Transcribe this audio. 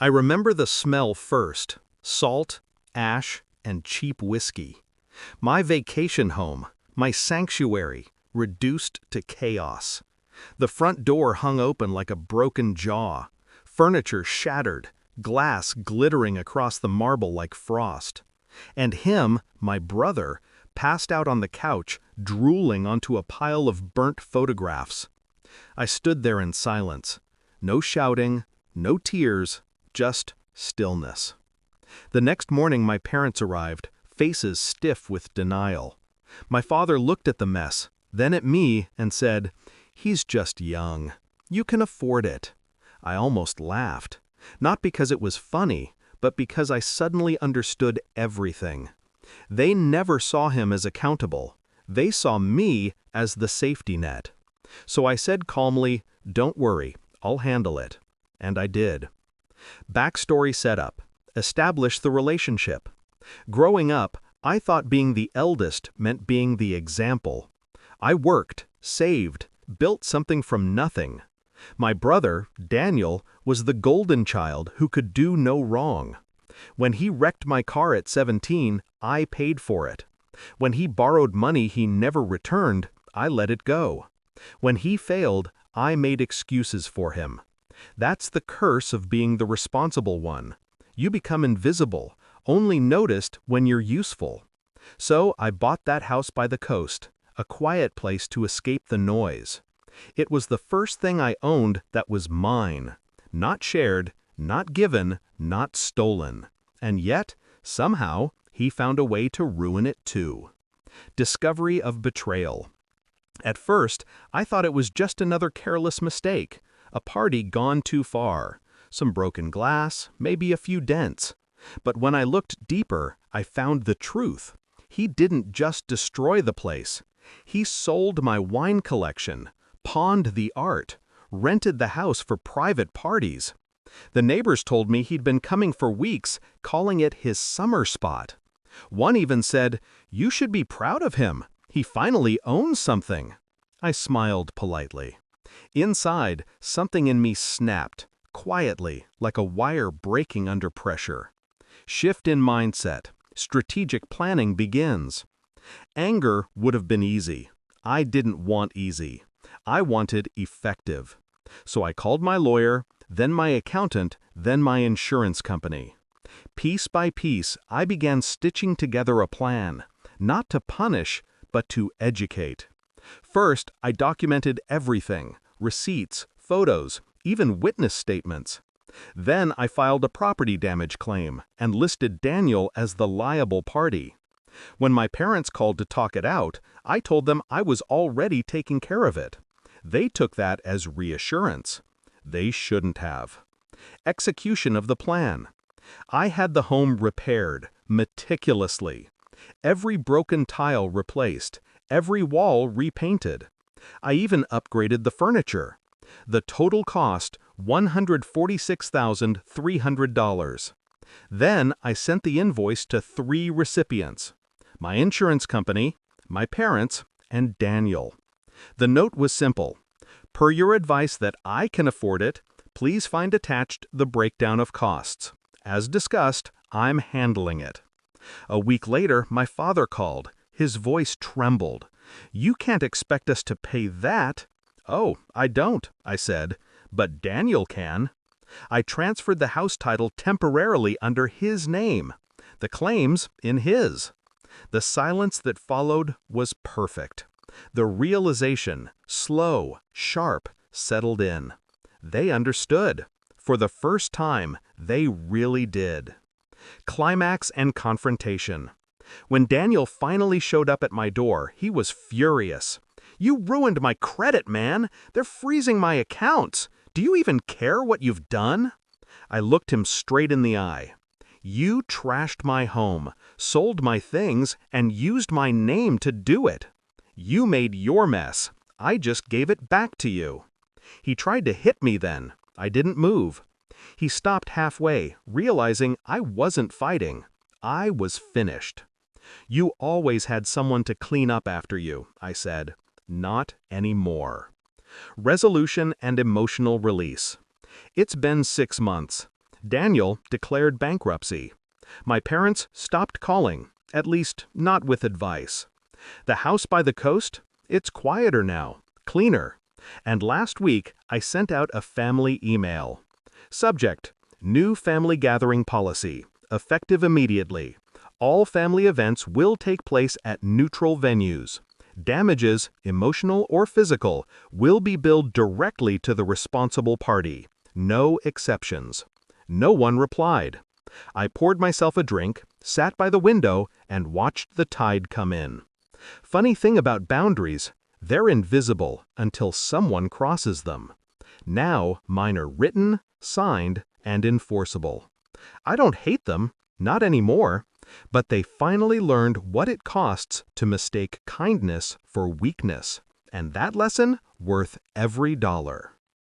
I remember the smell first: salt, ash, and cheap whiskey. My vacation home, my sanctuary, reduced to chaos. The front door hung open like a broken jaw, furniture shattered, glass glittering across the marble like frost. And him, my brother, passed out on the couch, drooling onto a pile of burnt photographs. I stood there in silence. No shouting, no tears, just stillness. The next morning my parents arrived, faces stiff with denial. My father looked at the mess, then at me, and said, "He's just young. You can afford it." I almost laughed, not because it was funny, but because I suddenly understood everything. They never saw him as accountable. They saw me as the safety net. So I said calmly, "Don't worry, I'll handle it." And I did. Backstory setup. Establish the relationship. Growing up, I thought being the eldest meant being the example. I worked, saved, built something from nothing. My brother, Daniel, was the golden child who could do no wrong. When he wrecked my car at 17, I paid for it. When he borrowed money he never returned, I let it go. When he failed, I made excuses for him. That's the curse of being the responsible one. You become invisible, only noticed when you're useful. So I bought that house by the coast, a quiet place to escape the noise. It was the first thing I owned that was mine. Not shared, not given, not stolen. And yet, somehow, he found a way to ruin it too. Discovery of betrayal. At first, I thought it was just another careless mistake, a party gone too far, some broken glass, maybe a few dents. But when I looked deeper, I found the truth. He didn't just destroy the place. He sold my wine collection, pawned the art, rented the house for private parties. The neighbors told me he'd been coming for weeks, calling it his summer spot. One even said, "You should be proud of him. He finally owns something." I smiled politely. Inside, something in me snapped, quietly, like a wire breaking under pressure. Shift in mindset. Strategic planning begins. Anger would have been easy. I didn't want easy. I wanted effective. So I called my lawyer, then my accountant, then my insurance company. Piece by piece, I began stitching together a plan, not to punish, but to educate. First, I documented everything: receipts, photos, even witness statements. Then I filed a property damage claim and listed Daniel as the liable party. When my parents called to talk it out, I told them I was already taking care of it. They took that as reassurance. They shouldn't have. Execution of the plan. I had the home repaired, meticulously. Every broken tile replaced, every wall repainted. I even upgraded the furniture. The total cost, $146,300. Then I sent the invoice to 3 recipients: my insurance company, my parents, and Daniel. The note was simple: "Per your advice that I can afford it, please find attached the breakdown of costs. As discussed, I'm handling it." A week later, my father called. His voice trembled. "You can't expect us to pay that." "Oh, I don't," I said, "but Daniel can." I transferred the house title temporarily under his name, the claims in his. The silence that followed was perfect. The realization, slow, sharp, settled in. They understood. For the first time, they really did. Climax and confrontation. When Daniel finally showed up at my door, he was furious. "You ruined my credit, man! They're freezing my accounts! Do you even care what you've done?" I looked him straight in the eye. "You trashed my home, sold my things, and used my name to do it. You made your mess. I just gave it back to you." He tried to hit me then. I didn't move. He stopped halfway, realizing I wasn't fighting. I was finished. "You always had someone to clean up after you," I said. "Not anymore." Resolution and emotional release. It's been 6 months. Daniel declared bankruptcy. My parents stopped calling, at least not with advice. The house by the coast? It's quieter now, cleaner. And last week, I sent out a family email. Subject: New family gathering policy, effective immediately. All family events will take place at neutral venues. Damages, emotional or physical, will be billed directly to the responsible party. No exceptions. No one replied. I poured myself a drink, sat by the window, and watched the tide come in. Funny thing about boundaries, they're invisible until someone crosses them. Now mine are written, signed, and enforceable. I don't hate them, not anymore, but they finally learned what it costs to mistake kindness for weakness, and that lesson worth every dollar.